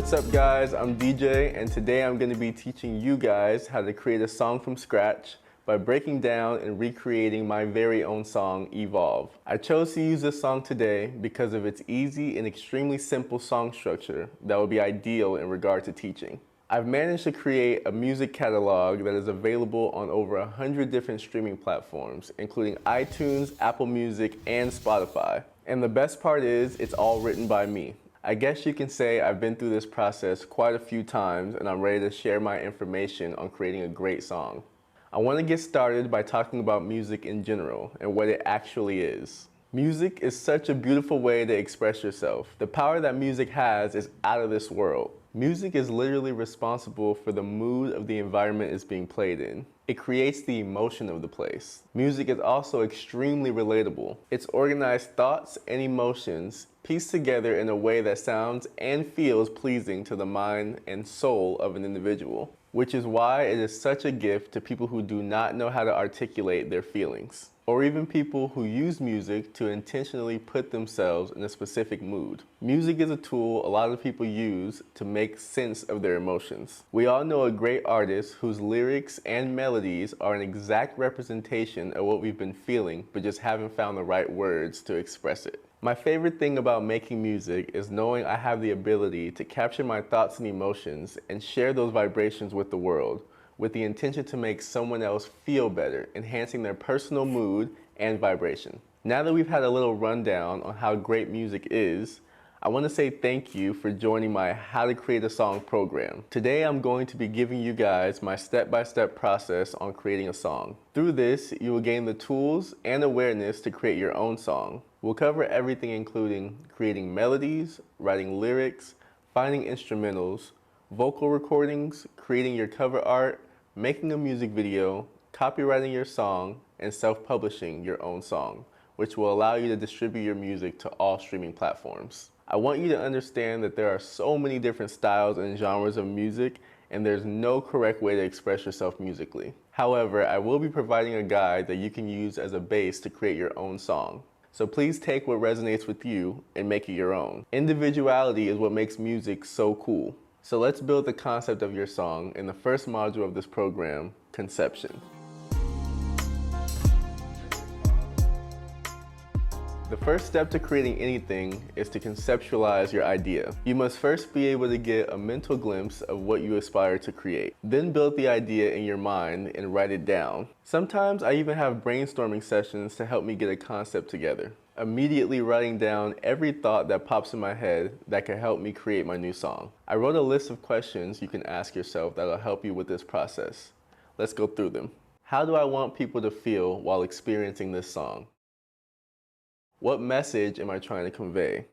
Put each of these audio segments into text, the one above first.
What's up guys, I'm DJ and today I'm going to be teaching you guys how to create a song from scratch by breaking down and recreating my very own song, Evolve. I chose to use this song today because of its easy and extremely simple song structure that will be ideal in regard to teaching. I've managed to create a music catalog that is available on over 100 different streaming platforms, including iTunes, Apple Music, and Spotify. And the best part is, it's all written by me. I guess you can say I've been through this process quite a few times and I'm ready to share my information on creating a great song. I want to get started by talking about music in general and what it actually is. Music is such a beautiful way to express yourself. The power that music has is out of this world. Music is literally responsible for the mood of the environment it's being played in. It creates the emotion of the place. Music is also extremely relatable. It's organized thoughts and emotions pieced together in a way that sounds and feels pleasing to the mind and soul of an individual, which is why it is such a gift to people who do not know how to articulate their feelings, or even people who use music to intentionally put themselves in a specific mood. Music is a tool a lot of people use to make sense of their emotions. We all know a great artist whose lyrics and melodies are an exact representation of what we've been feeling, but just haven't found the right words to express it. My favorite thing about making music is knowing I have the ability to capture my thoughts and emotions and share those vibrations with the world, with the intention to make someone else feel better, enhancing their personal mood and vibration. Now that we've had a little rundown on how great music is, I want to say thank you for joining my How to Create a Song program. Today I'm going to be giving you guys my step-by-step process on creating a song. Through this, you will gain the tools and awareness to create your own song. We'll cover everything including creating melodies, writing lyrics, finding instrumentals, vocal recordings, creating your cover art, making a music video, copywriting your song, and self-publishing your own song, which will allow you to distribute your music to all streaming platforms. I want you to understand that there are so many different styles and genres of music, and there's no correct way to express yourself musically. However, I will be providing a guide that you can use as a base to create your own song. So please take what resonates with you and make it your own. Individuality is what makes music so cool. So let's build the concept of your song in the first module of this program, Conception. The first step to creating anything is to conceptualize your idea. You must first be able to get a mental glimpse of what you aspire to create. Then build the idea in your mind and write it down. Sometimes I even have brainstorming sessions to help me get a concept together. Immediately writing down every thought that pops in my head that can help me create my new song. I wrote a list of questions you can ask yourself that will help you with this process. Let's go through them. How do I want people to feel while experiencing this song? What message am I trying to convey?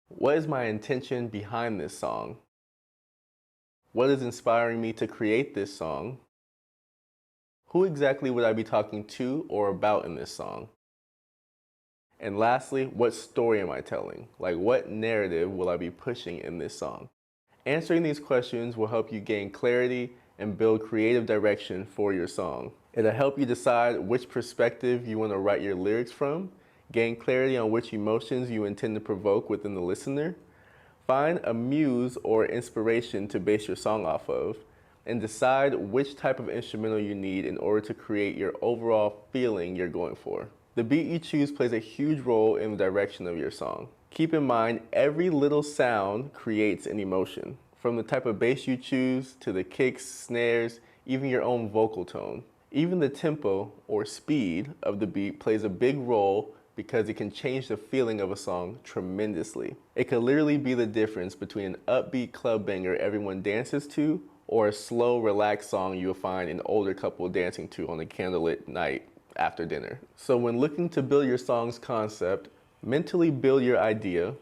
What is my intention behind this song? What is inspiring me to create this song? Who exactly would I be talking to or about in this song? And lastly, what story am I telling? Like, what narrative will I be pushing in this song? Answering these questions will help you gain clarity and build creative direction for your song. It'll help you decide which perspective you want to write your lyrics from, gain clarity on which emotions you intend to provoke within the listener, find a muse or inspiration to base your song off of, and decide which type of instrumental you need in order to create your overall feeling you're going for. The beat you choose plays a huge role in the direction of your song. Keep in mind, every little sound creates an emotion, from the type of bass you choose to the kicks, snares, even your own vocal tone. Even the tempo or speed of the beat plays a big role because it can change the feeling of a song tremendously. It could literally be the difference between an upbeat club banger everyone dances to or a slow, relaxed song you'll find an older couple dancing to on a candlelit night after dinner. So when looking to build your song's concept, mentally build your idea,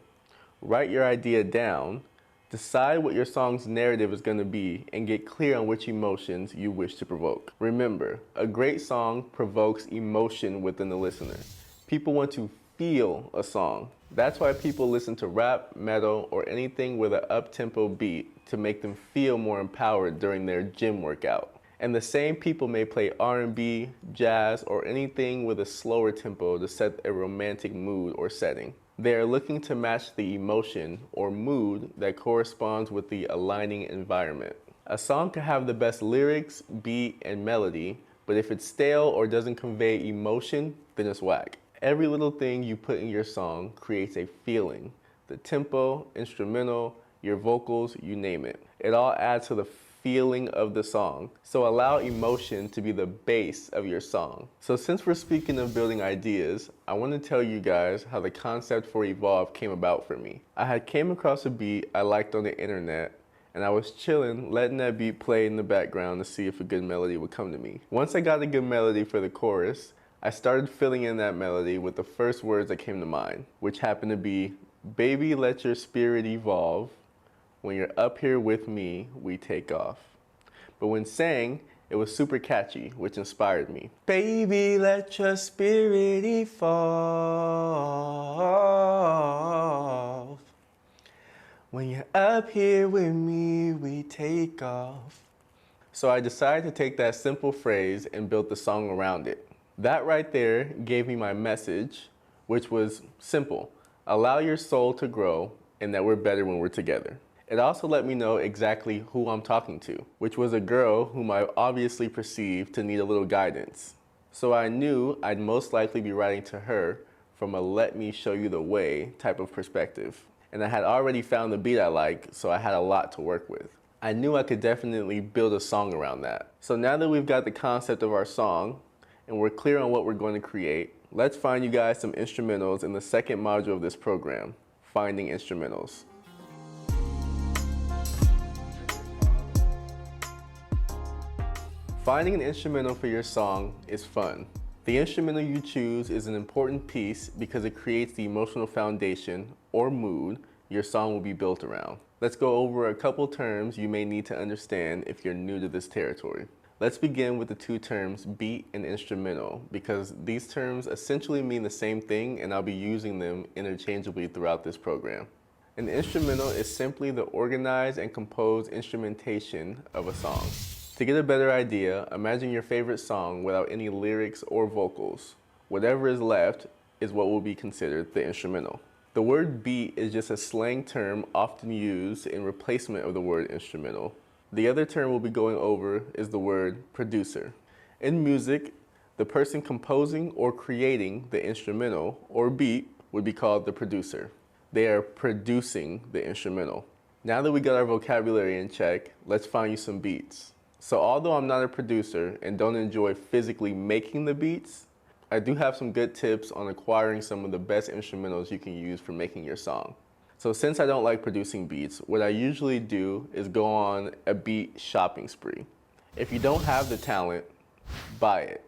write your idea down, decide what your song's narrative is going to be, and get clear on which emotions you wish to provoke. Remember, a great song provokes emotion within the listener. People want to feel a song. That's why people listen to rap, metal, or anything with an up-tempo beat to make them feel more empowered during their gym workout. And the same people may play R&B, jazz, or anything with a slower tempo to set a romantic mood or setting. They are looking to match the emotion or mood that corresponds with the aligning environment. A song can have the best lyrics, beat, and melody, but if it's stale or doesn't convey emotion, then it's whack. Every little thing you put in your song creates a feeling. The tempo, instrumental, your vocals, you name it. It all adds to the feeling of the song. So allow emotion to be the base of your song. So since we're speaking of building ideas, I want to tell you guys how the concept for Evolve came about for me. I had came across a beat I liked on the internet, and I was chilling, letting that beat play in the background to see if a good melody would come to me. Once I got a good melody for the chorus, I started filling in that melody with the first words that came to mind, which happened to be, "Baby, let your spirit evolve. When you're up here with me, we take off." But when sang, it was super catchy, which inspired me. Baby, let your spirit evolve. When you're up here with me, we take off. So I decided to take that simple phrase and build the song around it. That right there gave me my message, which was simple. Allow your soul to grow and that we're better when we're together. It also let me know exactly who I'm talking to, which was a girl whom I obviously perceived to need a little guidance. So I knew I'd most likely be writing to her from a let me show you the way type of perspective. And I had already found the beat I like, so I had a lot to work with. I knew I could definitely build a song around that. So now that we've got the concept of our song and we're clear on what we're going to create, let's find you guys some instrumentals in the second module of this program, Finding Instrumentals. Finding an instrumental for your song is fun. The instrumental you choose is an important piece because it creates the emotional foundation or mood your song will be built around. Let's go over a couple terms you may need to understand if you're new to this territory. Let's begin with the two terms beat and instrumental because these terms essentially mean the same thing and I'll be using them interchangeably throughout this program. An instrumental is simply the organized and composed instrumentation of a song. To get a better idea, imagine your favorite song without any lyrics or vocals. Whatever is left is what will be considered the instrumental. The word beat is just a slang term often used in replacement of the word instrumental. The other term we'll be going over is the word producer. In music, the person composing or creating the instrumental or beat would be called the producer. They are producing the instrumental. Now that we got our vocabulary in check, let's find you some beats. So although I'm not a producer and don't enjoy physically making the beats, I do have some good tips on acquiring some of the best instrumentals you can use for making your song. So since I don't like producing beats, what I usually do is go on a beat shopping spree. If you don't have the talent, buy it.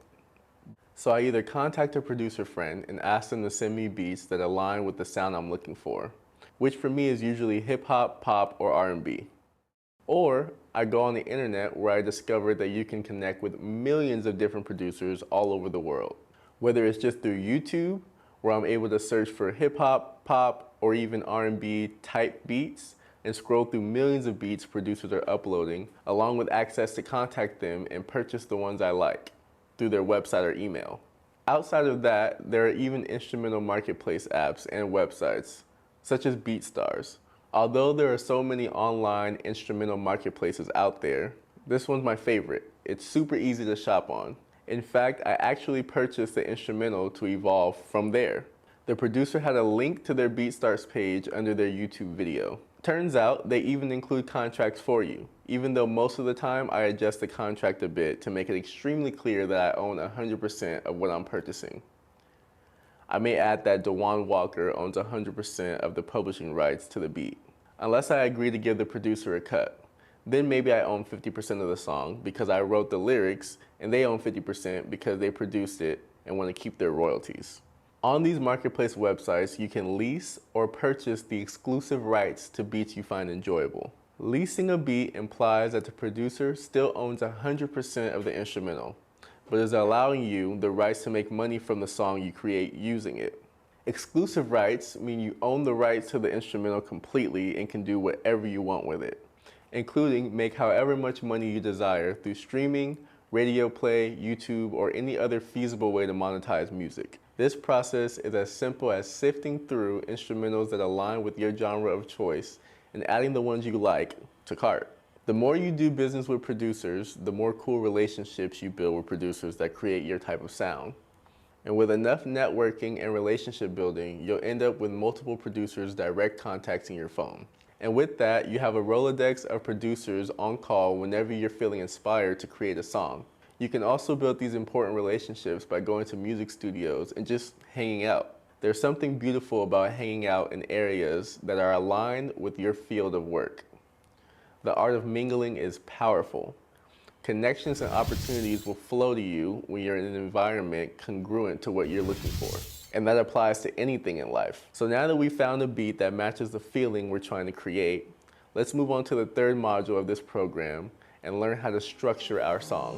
So I either contact a producer friend and ask them to send me beats that align with the sound I'm looking for, which for me is usually hip hop, pop, or R&B. Or I go on the internet where I discovered that you can connect with millions of different producers all over the world. Whether it's just through YouTube, where I'm able to search for hip hop, pop, or even R&B type beats and scroll through millions of beats producers are uploading, along with access to contact them and purchase the ones I like through their website or email. Outside of that, there are even instrumental marketplace apps and websites, such as BeatStars. Although there are so many online instrumental marketplaces out there, this one's my favorite. It's super easy to shop on. In fact, I actually purchased the instrumental to Evolve from there. The producer had a link to their BeatStars page under their YouTube video. Turns out they even include contracts for you, even though most of the time I adjust the contract a bit to make it extremely clear that I own 100% of what I'm purchasing. I may add that Dewan Walker owns 100% of the publishing rights to the beat, unless I agree to give the producer a cut. Then maybe I own 50% of the song because I wrote the lyrics and they own 50% because they produced it and want to keep their royalties. On these marketplace websites, you can lease or purchase the exclusive rights to beats you find enjoyable. Leasing a beat implies that the producer still owns 100% of the instrumental, but is allowing you the rights to make money from the song you create using it. Exclusive rights mean you own the rights to the instrumental completely and can do whatever you want with it, including make however much money you desire through streaming, radio play, YouTube, or any other feasible way to monetize music. This process is as simple as sifting through instrumentals that align with your genre of choice and adding the ones you like to cart. The more you do business with producers, the more cool relationships you build with producers that create your type of sound. And with enough networking and relationship building, you'll end up with multiple producers direct contacting your phone. And with that, you have a Rolodex of producers on call whenever you're feeling inspired to create a song. You can also build these important relationships by going to music studios and just hanging out. There's something beautiful about hanging out in areas that are aligned with your field of work. The art of mingling is powerful. Connections and opportunities will flow to you when you're in an environment congruent to what you're looking for. And that applies to anything in life. So now that we found a beat that matches the feeling we're trying to create, let's move on to the third module of this program and learn how to structure our song.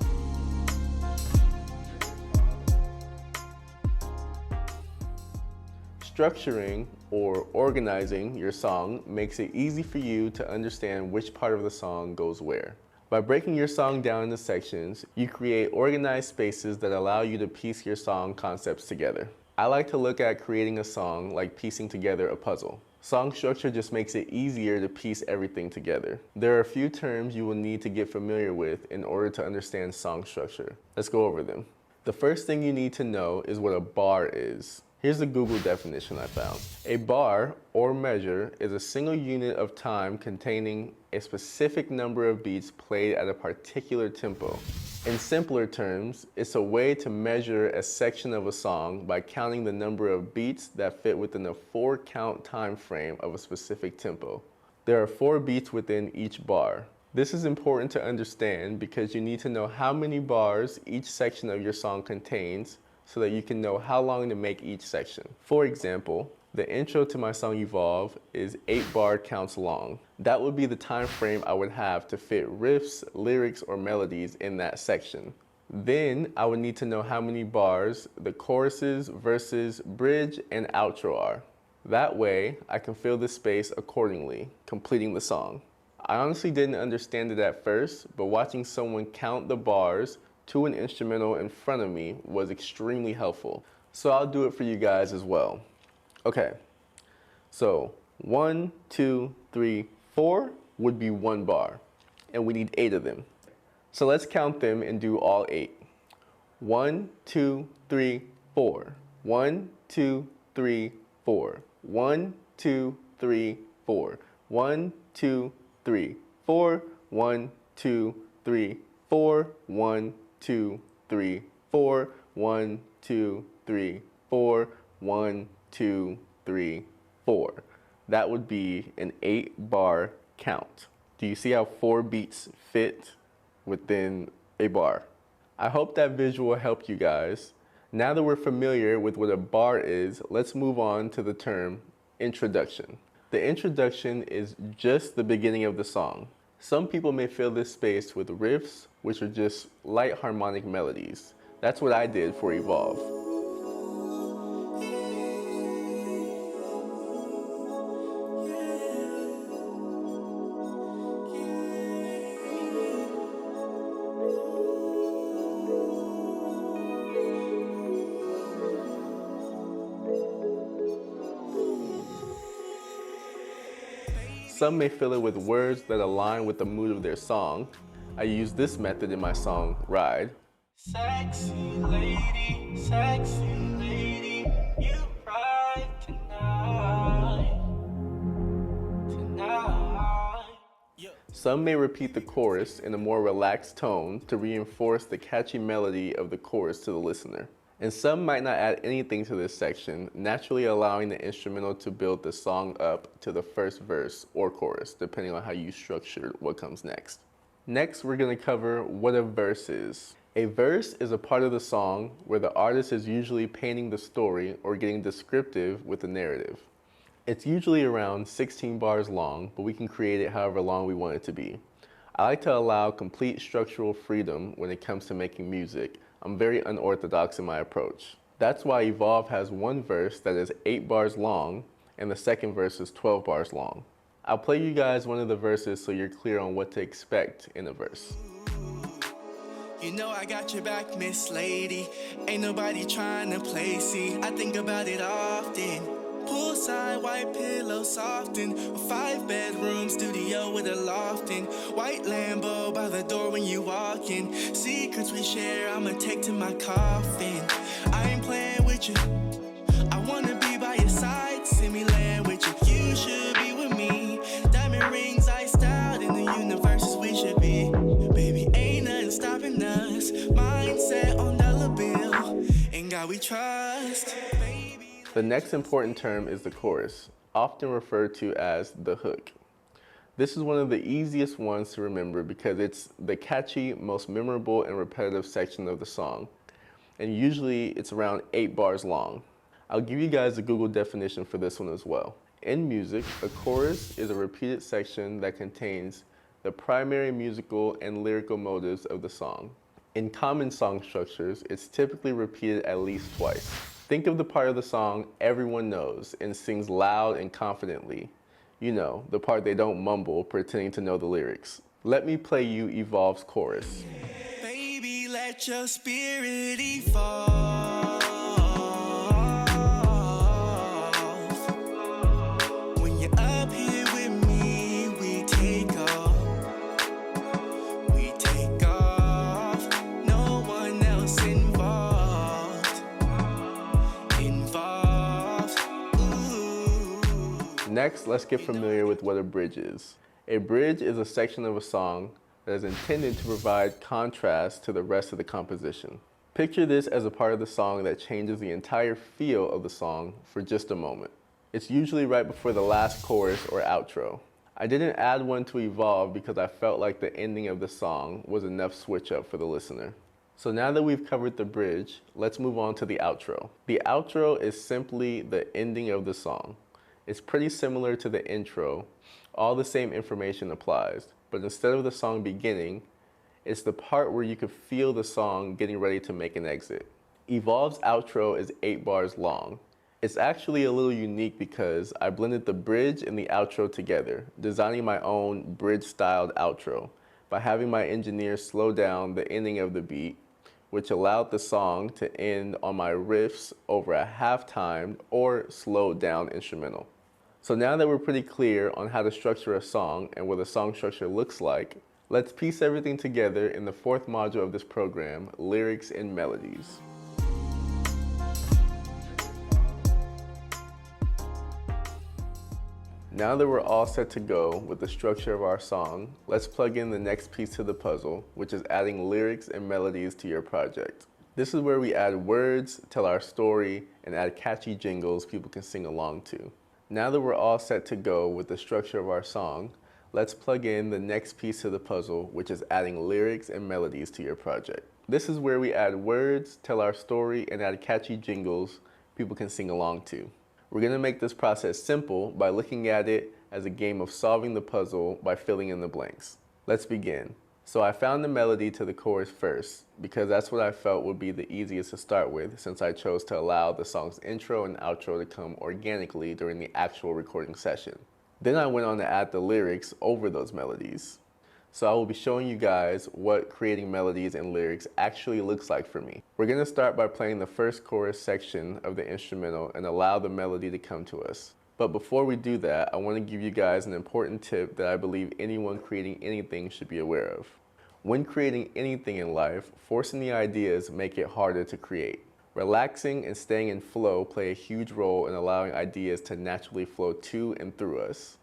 Structuring or organizing your song makes it easy for you to understand which part of the song goes where. By breaking your song down into sections, you create organized spaces that allow you to piece your song concepts together. I like to look at creating a song like piecing together a puzzle. Song structure just makes it easier to piece everything together. There are a few terms you will need to get familiar with in order to understand song structure. Let's go over them. The first thing you need to know is what a bar is. Here's the Google definition I found. A bar, or measure, is a single unit of time containing a specific number of beats played at a particular tempo. In simpler terms, it's a way to measure a section of a song by counting the number of beats that fit within a 4-count time frame of a specific tempo. There are 4 beats within each bar. This is important to understand because you need to know how many bars each section of your song contains so that you can know how long to make each section. For example, the intro to my song Evolve is 8 bar counts long. That would be the time frame I would have to fit riffs, lyrics, or melodies in that section. Then I would need to know how many bars the choruses, verses, bridge, and outro are. That way, I can fill the space accordingly, completing the song. I honestly didn't understand it at first, but watching someone count the bars to an instrumental in front of me was extremely helpful. So I'll do it for you guys as well. Okay, so 1, 2, 3, 4 would be 1 bar, and we need 8 of them. So let's count them and do all 8. 1, 2, 3, 4. 1, 2, 3, 4. 1, 2, 3, 4. 1, 2, 3, 4. 1, 2, 3, 4. 1, 2, 3, 4. 1, 2, 3, 4. 1, 2, 3, 4. That would be an 8-bar count. Do you see how 4 beats fit within a bar? I hope that visual helped you guys. Now that we're familiar with what a bar is, let's move on to the term introduction. The introduction is just the beginning of the song. Some people may fill this space with riffs, which are just light harmonic melodies. That's what I did for Evolve. Some may fill it with words that align with the mood of their song. I use this method in my song, Ride. Sexy lady, you ride tonight. Some may repeat the chorus in a more relaxed tone to reinforce the catchy melody of the chorus to the listener. And some might not add anything to this section, naturally allowing the instrumental to build the song up to the first verse or chorus, depending on how you structure what comes next. Next, we're going to cover what a verse is. A verse is a part of the song where the artist is usually painting the story or getting descriptive with the narrative. It's usually around 16 bars long, but we can create it however long we want it to be. I like to allow complete structural freedom when it comes to making music. I'm very unorthodox in my approach. That's why Evolve has one verse that is 8 bars long, and the second verse is 12 bars long. I'll play you guys one of the verses so you're clear on what to expect in a verse. You know I got your back, Miss Lady. Ain't nobody trying to play, see. I think about it often. Poolside, white pillow, soften. A 5-bedroom studio with a loft in. White Lambo by the door when you walk in. Secrets we share, I'ma take to my coffin. I ain't playing with you. I wanna be by your side, see me land with you. You should be with me. Diamond rings iced out in the universes we should be. Baby, ain't nothing stopping us. Mindset on dollar bill. In God we trust. The next important term is the chorus, often referred to as the hook. This is one of the easiest ones to remember because it's the catchy, most memorable and repetitive section of the song. And usually it's around 8 bars long. I'll give you guys a Google definition for this one as well. In music, a chorus is a repeated section that contains the primary musical and lyrical motives of the song. In common song structures, it's typically repeated at least twice. Think of the part of the song everyone knows and sings loud and confidently. You know, the part they don't mumble, pretending to know the lyrics. Let me play you Evolve's chorus. Baby, let your spirit evolve. When you're up here with me, we take off. We take off. No one else involved. Ooh. Next, let's get familiar with what a bridge is. A bridge is a section of a song that is intended to provide contrast to the rest of the composition. Picture this as a part of the song that changes the entire feel of the song for just a moment. It's usually right before the last chorus or outro. I didn't add one to Evolve because I felt like the ending of the song was enough switch up for the listener. So now that we've covered the bridge, let's move on to the outro. The outro is simply the ending of the song. It's pretty similar to the intro. All the same information applies, but instead of the song beginning, it's the part where you could feel the song getting ready to make an exit. Evolve's outro is 8 bars long. It's actually a little unique because I blended the bridge and the outro together, designing my own bridge-styled outro by having my engineer slow down the ending of the beat, which allowed the song to end on my riffs over a half-timed or slowed down instrumental. So now that we're pretty clear on how to structure a song and what a song structure looks like, let's piece everything together in the 4th module of this program, Lyrics and Melodies. Now that we're all set to go with the structure of our song, let's plug in the next piece to the puzzle, which is adding lyrics and melodies to your project. This is where we add words, tell our story, and add catchy jingles people can sing along to. Now that we're all set to go with the structure of our song, let's plug in the next piece to the puzzle, which is adding lyrics and melodies to your project. This is where we add words, tell our story, and add catchy jingles people can sing along to. We're going to make this process simple by looking at it as a game of solving the puzzle by filling in the blanks. Let's begin. So I found the melody to the chorus first because that's what I felt would be the easiest to start with, since I chose to allow the song's intro and outro to come organically during the actual recording session. Then I went on to add the lyrics over those melodies. So I will be showing you guys what creating melodies and lyrics actually looks like for me. We're going to start by playing the first chorus section of the instrumental and allow the melody to come to us. But before we do that, I want to give you guys an important tip that I believe anyone creating anything should be aware of. When creating anything in life, forcing the ideas make it harder to create. Relaxing and staying in flow play a huge role in allowing ideas to naturally flow to and through us.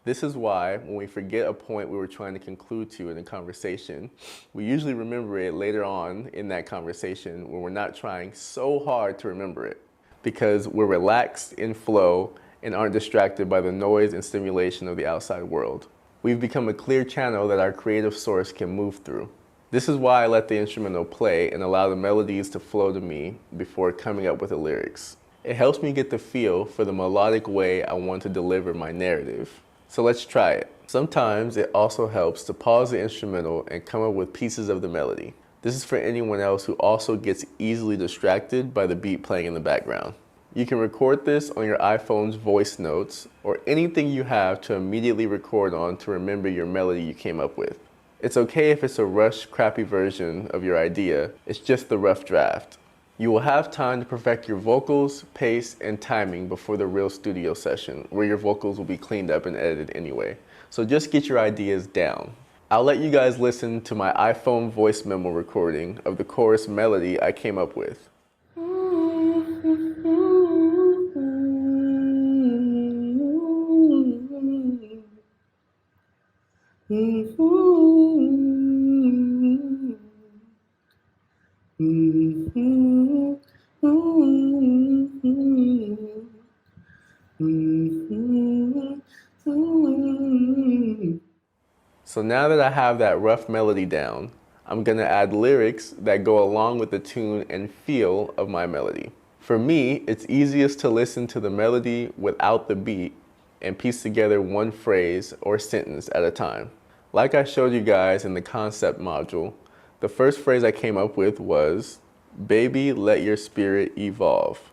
This is why when we forget a point we were trying to conclude to in a conversation, we usually remember it later on in that conversation when we're not trying so hard to remember it, because we're relaxed in flow and aren't distracted by the noise and stimulation of the outside world. We've become a clear channel that our creative source can move through. This is why I let the instrumental play and allow the melodies to flow to me before coming up with the lyrics. It helps me get the feel for the melodic way I want to deliver my narrative. So let's try it. Sometimes it also helps to pause the instrumental and come up with pieces of the melody. This is for anyone else who also gets easily distracted by the beat playing in the background. You can record this on your iPhone's voice notes or anything you have to immediately record on to remember your melody you came up with. It's okay if it's a rushed, crappy version of your idea. It's just the rough draft. You will have time to perfect your vocals, pace, and timing before the real studio session, where your vocals will be cleaned up and edited anyway. So just get your ideas down. I'll let you guys listen to my iPhone voice memo recording of the chorus melody I came up with. So now that I have that rough melody down, I'm gonna add lyrics that go along with the tune and feel of my melody. For me, it's easiest to listen to the melody without the beat and piece together one phrase or sentence at a time. Like I showed you guys in the concept module, the first phrase I came up with was, "Baby, let your spirit evolve."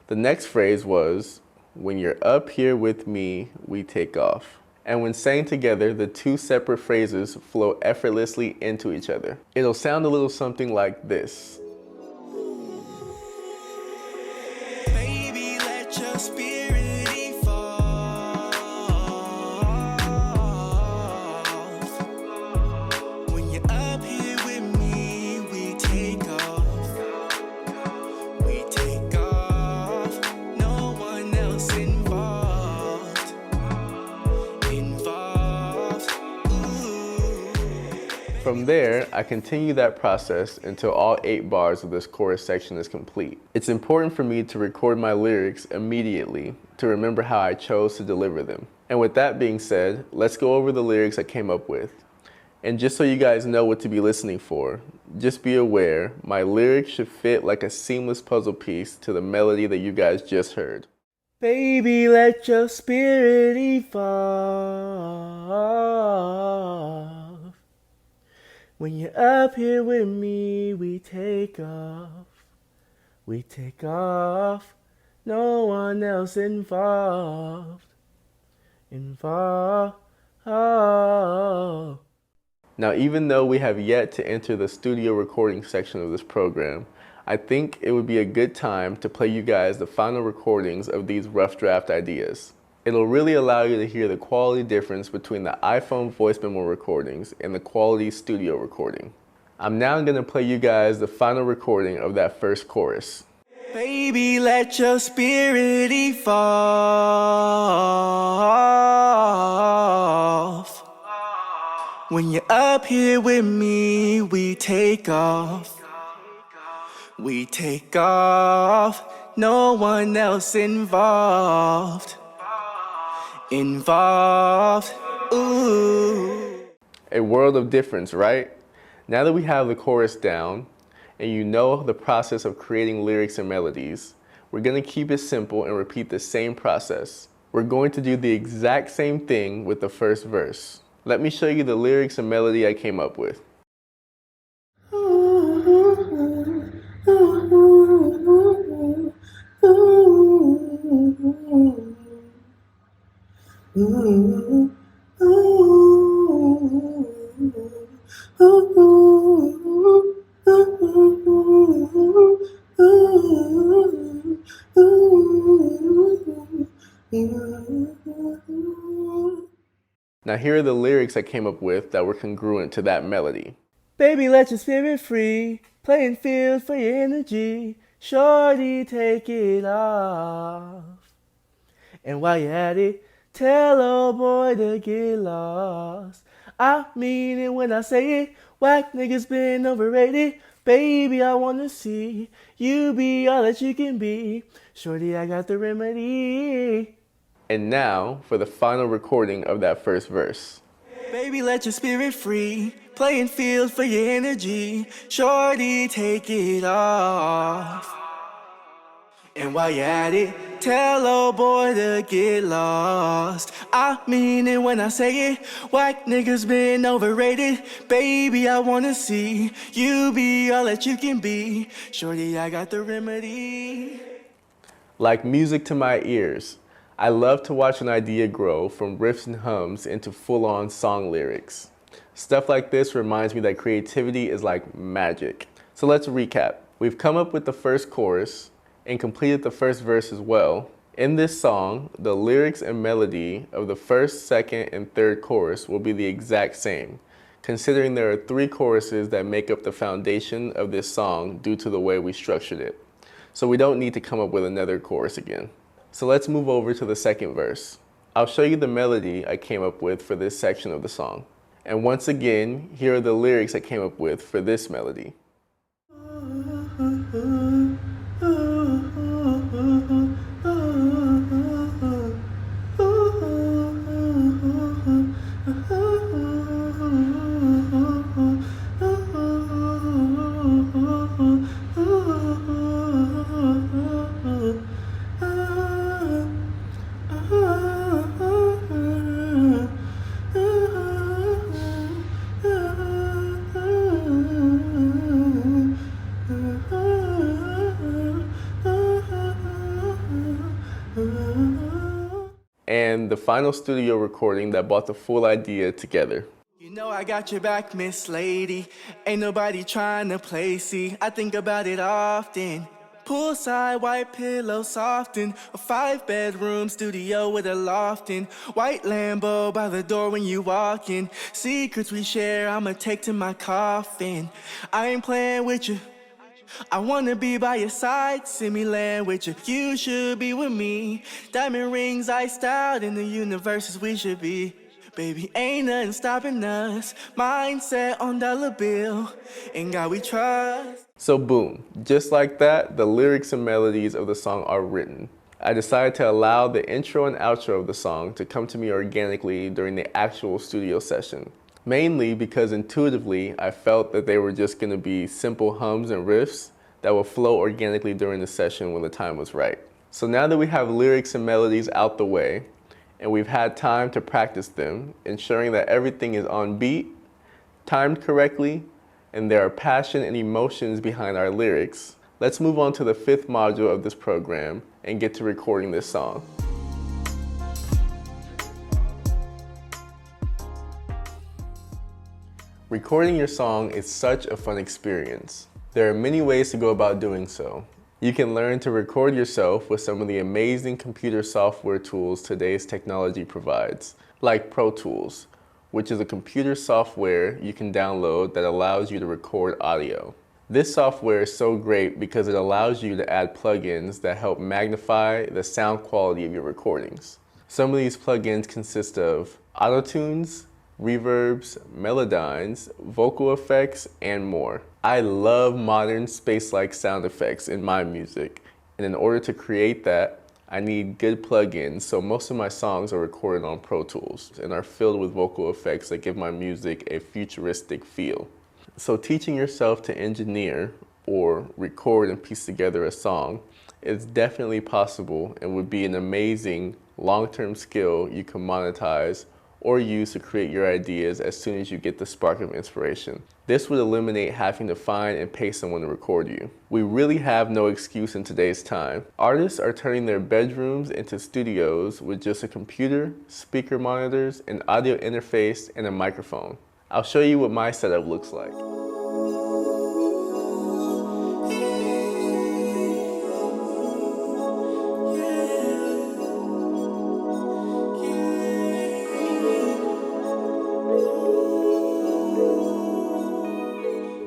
The next phrase was, "When you're up here with me, we take off." And when sang together, the two separate phrases flow effortlessly into each other. It'll sound a little something like this. Baby, let your spirit evolve. When you're up here with me, we take off. We take off. No one else involved. From there, I continue that process until all 8 bars of this chorus section is complete. It's important for me to record my lyrics immediately to remember how I chose to deliver them. And with that being said, let's go over the lyrics I came up with. And just so you guys know what to be listening for, just be aware, my lyrics should fit like a seamless puzzle piece to the melody that you guys just heard. Baby, let your spirit evolve. When you're up here with me, we take off. We take off. No one else involved. Now, even though we have yet to enter the studio recording section of this program, I think it would be a good time to play you guys the final recordings of these rough draft ideas. It'll really allow you to hear the quality difference between the iPhone voice memo recordings and the quality studio recording. I'm now going to play you guys the final recording of that first chorus. Baby, let your spirit evolve. When you're up here with me, we take off. We take off. No one else involved. Ooh. A world of difference, right? Now that we have the chorus down, and you know the process of creating lyrics and melodies, we're going to keep it simple and repeat the same process. We're going to do the exact same thing with the first verse. Let me show you the lyrics and melody I came up with. Now here are the lyrics I came up with that were congruent to that melody. Baby, let your spirit free, playing field for your energy, shorty, take it off. And while you're at it, tell old boy to get lost. I mean it when I say it, whack niggas been overrated. Baby, I wanna see you be all that you can be. Shorty, I got the remedy. And now for the final recording of that first verse. Baby, let your spirit free, playing field for your energy. Shorty, take it off. And while you're at it, tell old boy to get lost. I mean it when I say it, whack niggas been overrated. Baby, I wanna see you be all that you can be. Shorty, I got the remedy. Like music to my ears, I love to watch an idea grow from riffs and hums into full-on song lyrics. Stuff like this reminds me that creativity is like magic. So let's recap. We've come up with the first chorus and completed the first verse as well. In this song, the lyrics and melody of the first, second, and third chorus will be the exact same, considering there are 3 choruses that make up the foundation of this song due to the way we structured it. So we don't need to come up with another chorus again. So let's move over to the second verse. I'll show you the melody I came up with for this section of the song. And once again, here are the lyrics I came up with for this melody. And the final studio recording that brought the full idea together. You know I got your back, Miss Lady. Ain't nobody trying to play, see. I think about it often. Poolside, white pillow, soften. A 5-bedroom studio with a loft in. White Lambo by the door when you walk in. Secrets we share, I'ma take to my coffin. I ain't playing with you. I wanna be by your side, see me land with you. You should be with me. Diamond rings iced out in the universes we should be. Baby, ain't nothing stopping us. Mindset on dollar bill. In God we trust. So boom, just like that, the lyrics and melodies of the song are written. I decided to allow the intro and outro of the song to come to me organically during the actual studio session. Mainly because intuitively, I felt that they were just going to be simple hums and riffs that will flow organically during the session when the time was right. So now that we have lyrics and melodies out the way, and we've had time to practice them, ensuring that everything is on beat, timed correctly, and there are passion and emotions behind our lyrics, let's move on to the 5th module of this program and get to recording this song. Recording your song is such a fun experience. There are many ways to go about doing so. You can learn to record yourself with some of the amazing computer software tools today's technology provides, like Pro Tools, which is a computer software you can download that allows you to record audio. This software is so great because it allows you to add plugins that help magnify the sound quality of your recordings. Some of these plugins consist of Auto-Tunes, reverbs, melodynes, vocal effects, and more. I love modern space-like sound effects in my music, and in order to create that, I need good plugins, so most of my songs are recorded on Pro Tools and are filled with vocal effects that give my music a futuristic feel. So teaching yourself to engineer or record and piece together a song is definitely possible and would be an amazing long-term skill you can monetize or use to create your ideas as soon as you get the spark of inspiration. This would eliminate having to find and pay someone to record you. We really have no excuse in today's time. Artists are turning their bedrooms into studios with just a computer, speaker monitors, an audio interface, and a microphone. I'll show you what my setup looks like.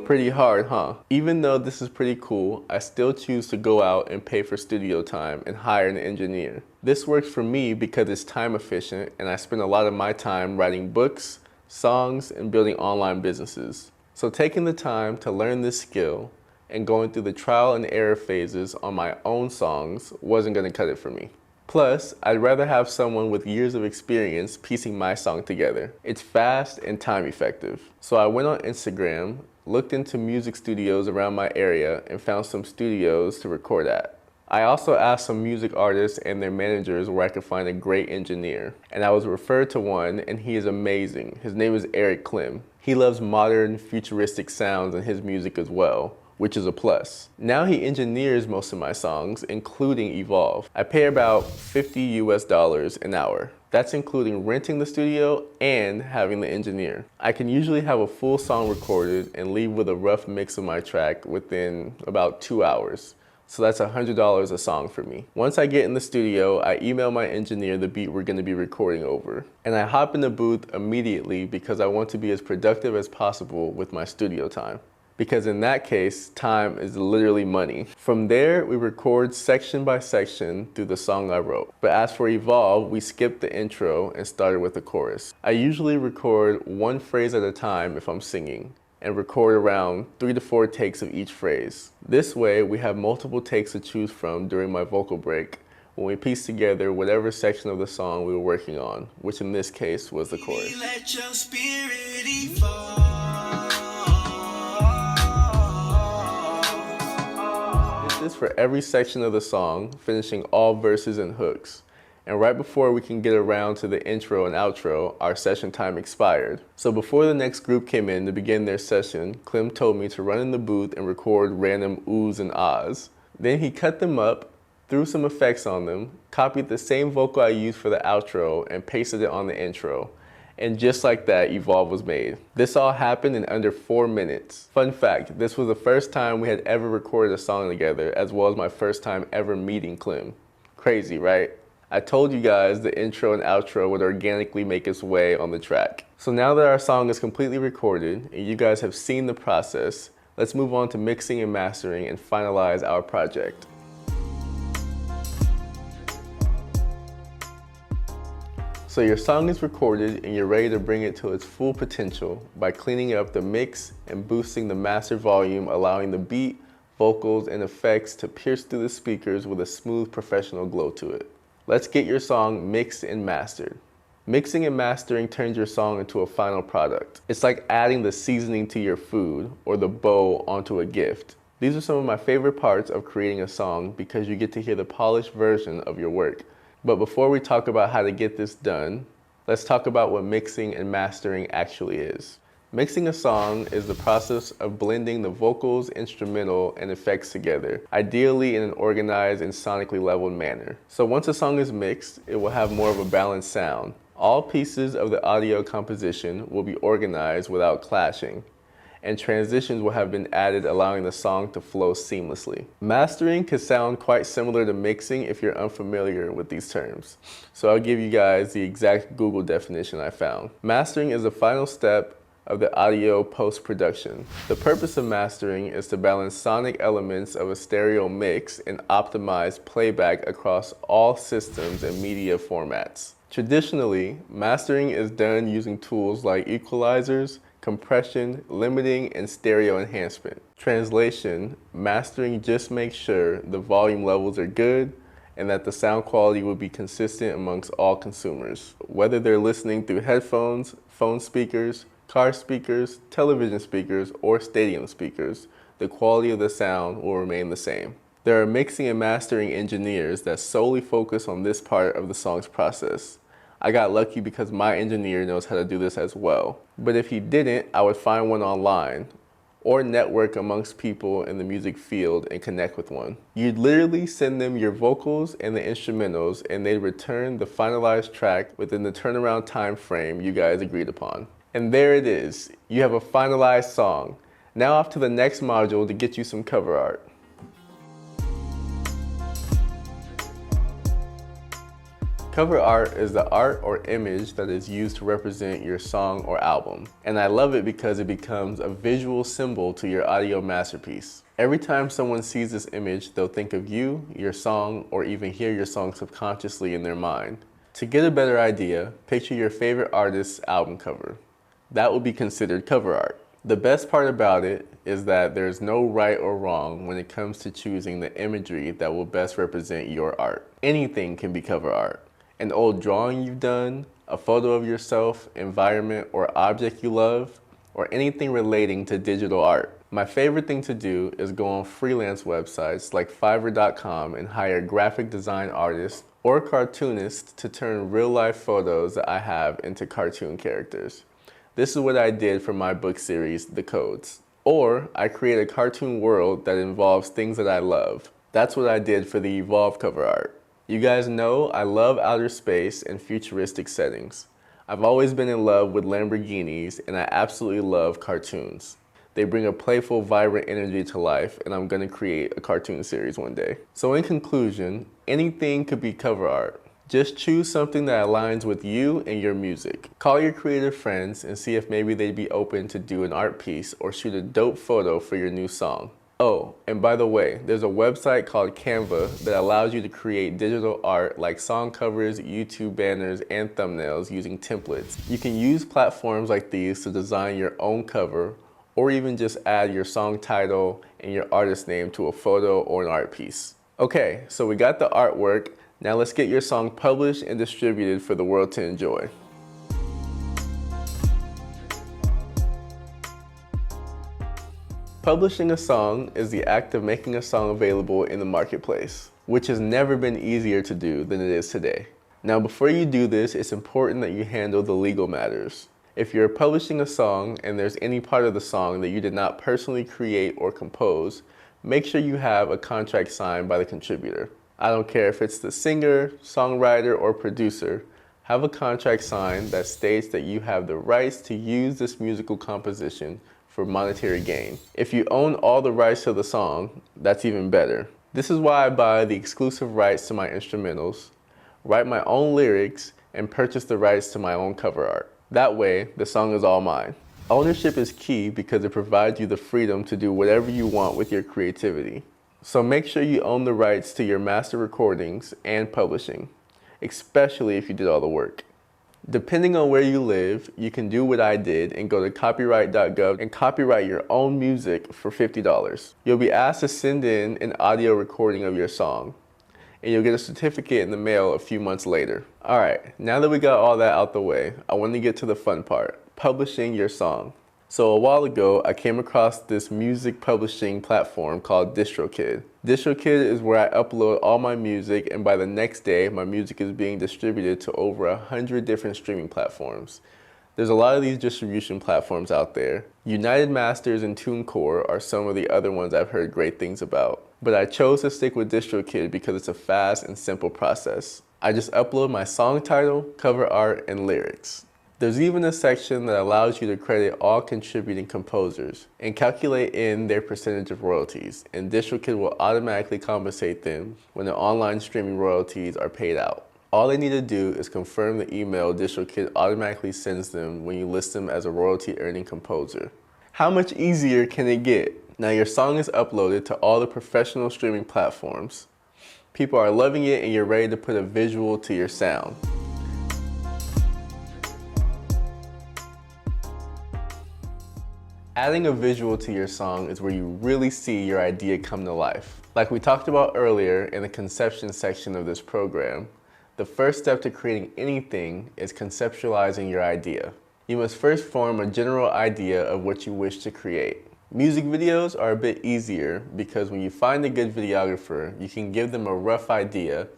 Pretty hard, huh? Even though this is pretty cool, I still choose to go out and pay for studio time and hire an engineer. This works for me because it's time efficient and I spend a lot of my time writing books, songs, and building online businesses. So taking the time to learn this skill and going through the trial and error phases on my own songs wasn't gonna cut it for me. Plus, I'd rather have someone with years of experience piecing my song together. It's fast and time effective. So I went on Instagram, looked into music studios around my area, and found some studios to record at. I also asked some music artists and their managers where I could find a great engineer, and I was referred to one, and he is amazing. His name is Eric Klim. He loves modern, futuristic sounds in his music as well, which is a plus. Now he engineers most of my songs, including Evolve. I pay about $50 US an hour. That's including renting the studio and having the engineer. I can usually have a full song recorded and leave with a rough mix of my track within about 2 hours. So that's $100 a song for me. Once I get in the studio, I email my engineer the beat we're gonna be recording over. And I hop in the booth immediately because I want to be as productive as possible with my studio time. Because in that case, time is literally money. From there, we record section by section through the song I wrote. But as for Evolve, we skipped the intro and started with the chorus. I usually record one phrase at a time if I'm singing, and record around 3 to 4 takes of each phrase. This way, we have multiple takes to choose from during my vocal break when we piece together whatever section of the song we were working on, which in this case was the chorus. Let your spirit evolve. This is for every section of the song, finishing all verses and hooks. And right before we can get around to the intro and outro, our session time expired. So before the next group came in to begin their session, Clem told me to run in the booth and record random oohs and ahs. Then he cut them up, threw some effects on them, copied the same vocal I used for the outro, and pasted it on the intro. And just like that, Evolve was made. This all happened in under 4 minutes. Fun fact, this was the first time we had ever recorded a song together, as well as my first time ever meeting Clem. Crazy, right? I told you guys the intro and outro would organically make its way on the track. So now that our song is completely recorded, and you guys have seen the process, let's move on to mixing and mastering and finalize our project. So your song is recorded and you're ready to bring it to its full potential by cleaning up the mix and boosting the master volume, allowing the beat, vocals, and effects to pierce through the speakers with a smooth professional glow to it. Let's get your song mixed and mastered. Mixing and mastering turns your song into a final product. It's like adding the seasoning to your food or the bow onto a gift. These are some of my favorite parts of creating a song because you get to hear the polished version of your work. But before we talk about how to get this done, let's talk about what mixing and mastering actually is. Mixing a song is the process of blending the vocals, instrumental, and effects together, ideally in an organized and sonically leveled manner. So once a song is mixed, it will have more of a balanced sound. All pieces of the audio composition will be organized without clashing, and transitions will have been added, allowing the song to flow seamlessly. Mastering can sound quite similar to mixing if you're unfamiliar with these terms. So I'll give you guys the exact Google definition I found. Mastering is the final step of the audio post-production. The purpose of mastering is to balance sonic elements of a stereo mix and optimize playback across all systems and media formats. Traditionally, mastering is done using tools like equalizers, compression, limiting, and stereo enhancement. Translation, mastering just makes sure the volume levels are good and that the sound quality will be consistent amongst all consumers. Whether they're listening through headphones, phone speakers, car speakers, television speakers, or stadium speakers, the quality of the sound will remain the same. There are mixing and mastering engineers that solely focus on this part of the song's process. I got lucky because my engineer knows how to do this as well. But if he didn't, I would find one online or network amongst people in the music field and connect with one. You'd literally send them your vocals and the instrumentals and they'd return the finalized track within the turnaround time frame you guys agreed upon. And there it is. You have a finalized song. Now off to the next module to get you some cover art. Cover art is the art or image that is used to represent your song or album. And I love it because it becomes a visual symbol to your audio masterpiece. Every time someone sees this image, they'll think of you, your song, or even hear your song subconsciously in their mind. To get a better idea, picture your favorite artist's album cover. That will be considered cover art. The best part about it is that there's no right or wrong when it comes to choosing the imagery that will best represent your art. Anything can be cover art. An old drawing you've done, a photo of yourself, environment, or object you love, or anything relating to digital art. My favorite thing to do is go on freelance websites like Fiverr.com and hire graphic design artists or cartoonists to turn real-life photos that I have into cartoon characters. This is what I did for my book series, The Codes. Or I create a cartoon world that involves things that I love. That's what I did for the Evolve cover art. You guys know I love outer space and futuristic settings. I've always been in love with Lamborghinis, and I absolutely love cartoons. They bring a playful, vibrant energy to life, and I'm gonna create a cartoon series one day. So in conclusion, anything could be cover art. Just choose something that aligns with you and your music. Call your creative friends and see if maybe they'd be open to do an art piece or shoot a dope photo for your new song. Oh, and by the way, there's a website called Canva that allows you to create digital art like song covers, YouTube banners, and thumbnails using templates. You can use platforms like these to design your own cover, or even just add your song title and your artist name to a photo or an art piece. Okay, so we got the artwork. Now let's get your song published and distributed for the world to enjoy. Publishing a song is the act of making a song available in the marketplace, which has never been easier to do than it is today. Now, before you do this, it's important that you handle the legal matters. If you're publishing a song and there's any part of the song that you did not personally create or compose, make sure you have a contract signed by the contributor. I don't care if it's the singer, songwriter, or producer, have a contract signed that states that you have the rights to use this musical composition for monetary gain. If you own all the rights to the song, that's even better. This is why I buy the exclusive rights to my instrumentals, write my own lyrics, and purchase the rights to my own cover art. That way, the song is all mine. Ownership is key because it provides you the freedom to do whatever you want with your creativity. So make sure you own the rights to your master recordings and publishing, especially if you did all the work. Depending on where you live, you can do what I did and go to copyright.gov and copyright your own music for $50. You'll be asked to send in an audio recording of your song, and you'll get a certificate in the mail a few months later. All right, now that we got all that out the way, I want to get to the fun part, publishing your song. So a while ago, I came across this music publishing platform called DistroKid. DistroKid is where I upload all my music, and by the next day, my music is being distributed to over 100 different streaming platforms. There's a lot of these distribution platforms out there. United Masters and TuneCore are some of the other ones I've heard great things about. But I chose to stick with DistroKid because it's a fast and simple process. I just upload my song title, cover art, and lyrics. There's even a section that allows you to credit all contributing composers and calculate in their percentage of royalties, and DistroKid will automatically compensate them when the online streaming royalties are paid out. All they need to do is confirm the email DistroKid automatically sends them when you list them as a royalty-earning composer. How much easier can it get? Now your song is uploaded to all the professional streaming platforms. People are loving it and you're ready to put a visual to your sound. Adding a visual to your song is where you really see your idea come to life. Like we talked about earlier in the conception section of this program, the first step to creating anything is conceptualizing your idea. You must first form a general idea of what you wish to create. Music videos are a bit easier because when you find a good videographer, you can give them a rough idea,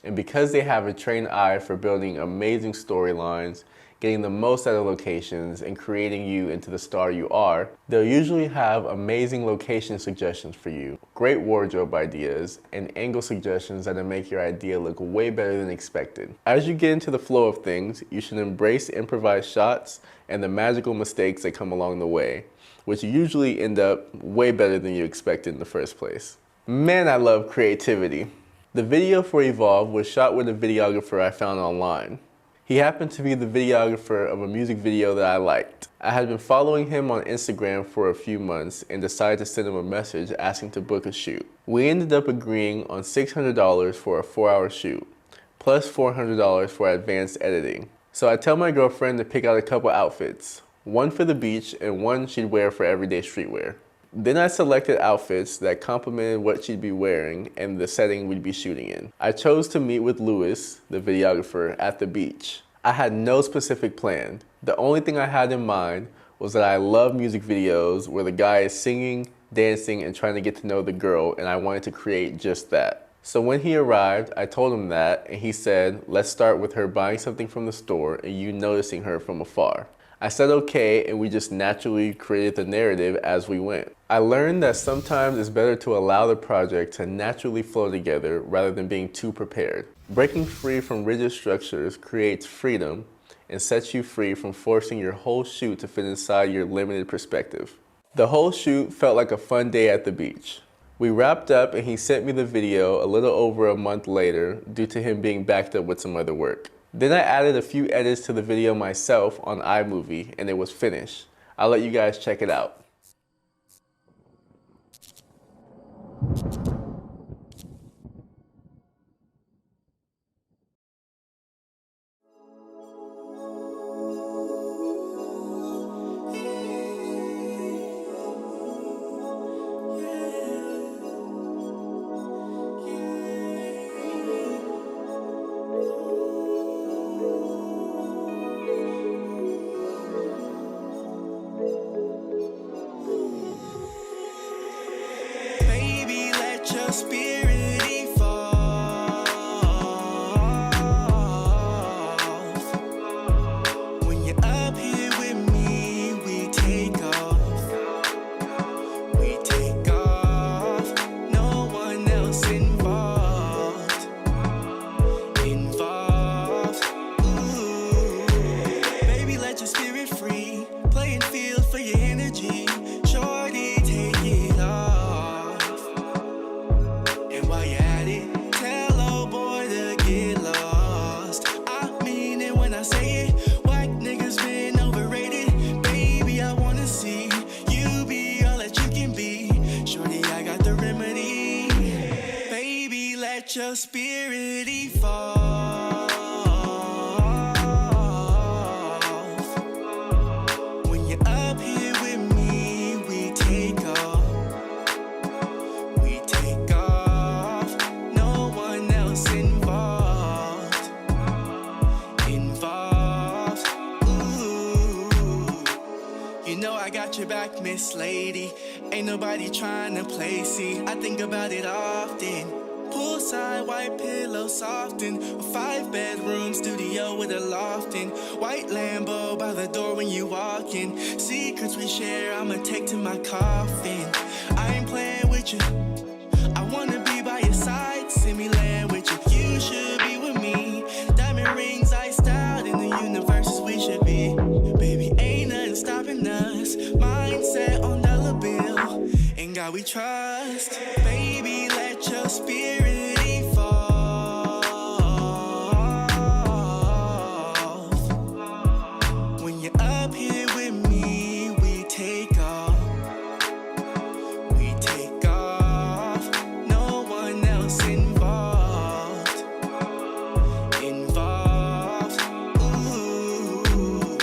and because they have a trained eye for building amazing storylines, getting the most out of locations, and creating you into the star you are, they'll usually have amazing location suggestions for you, great wardrobe ideas, and angle suggestions that'll make your idea look way better than expected. As you get into the flow of things, you should embrace improvised shots and the magical mistakes that come along the way, which usually end up way better than you expected in the first place. Man, I love creativity. The video for Evolve was shot with a videographer I found online. He happened to be the videographer of a music video that I liked. I had been following him on Instagram for a few months and decided to send him a message asking to book a shoot. We ended up agreeing on $600 for a 4-hour shoot, plus $400 for advanced editing. So I tell my girlfriend to pick out a couple outfits, one for the beach and one she'd wear for everyday streetwear. Then I selected outfits that complemented what she'd be wearing and the setting we'd be shooting in. I chose to meet with Lewis, the videographer, at the beach. I had no specific plan. The only thing I had in mind was that I love music videos where the guy is singing, dancing, and trying to get to know the girl, and I wanted to create just that. So when he arrived, I told him that, and he said, let's start with her buying something from the store and you noticing her from afar. I said okay, and we just naturally created the narrative as we went. I learned that sometimes it's better to allow the project to naturally flow together rather than being too prepared. Breaking free from rigid structures creates freedom and sets you free from forcing your whole shoot to fit inside your limited perspective. The whole shoot felt like a fun day at the beach. We wrapped up and he sent me the video a little over a month later due to him being backed up with some other work. Then I added a few edits to the video myself on iMovie and it was finished. I'll let you guys check it out. Your spirit evolve. When you're up here with me, we take off. We take off. No one else involved. Involved. Ooh. Baby, let your spirit free. Play and feel for your energy. Shorty, take it off. While you're at it, tell old boy to get lost. I mean it when I say it. White niggas been overrated. Baby, I wanna see you be all that you can be. Shorty, I got the remedy. Baby, let your spirit evolve. When you're up here with me, we take off. We take off. Involved, involved, ooh. You know I got your back, Miss Lady. Ain't nobody trying to play, see. I think about it often. Poolside, white pillow, soften. A 5-bedroom studio with a loft in. White Lambo by the door when you walk in. Secrets we share, I'ma take to my coffin. I ain't playing with you. I wanna be by your side, see me land with you. You should be with me. Diamond rings iced out in the universes we should be. Baby, ain't nothing stopping us. Mindset on dollar bill. In God we trust. Baby, let your spirit evolve. When you're up here with me, we take off. We take off. No one else involved. Involved. Ooh.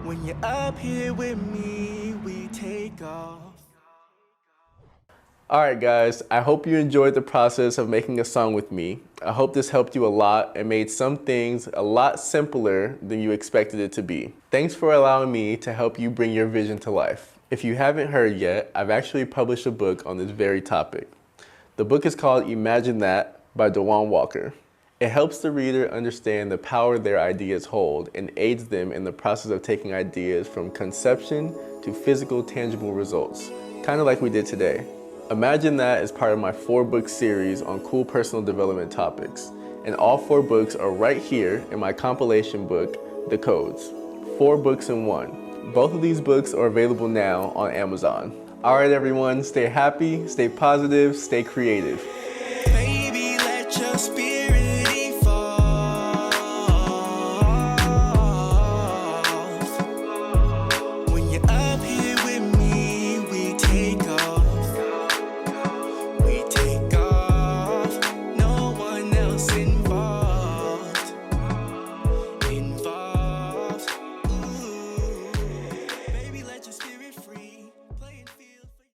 When you're up here with me, we take off. Alright guys, I hope you enjoyed the process of making a song with me. I hope this helped you a lot and made some things a lot simpler than you expected it to be. Thanks for allowing me to help you bring your vision to life. If you haven't heard yet, I've actually published a book on this very topic. The book is called Imagine That by Dewan Walker. It helps the reader understand the power their ideas hold and aids them in the process of taking ideas from conception to physical, tangible results, kind of like we did today. Imagine That is part of my 4-book series on cool personal development topics, and all 4 books are right here in my compilation book, The Codes. 4 books in 1. Both of these books are available now on Amazon. All right, everyone, stay happy, stay positive, stay creative. Baby, let your spirit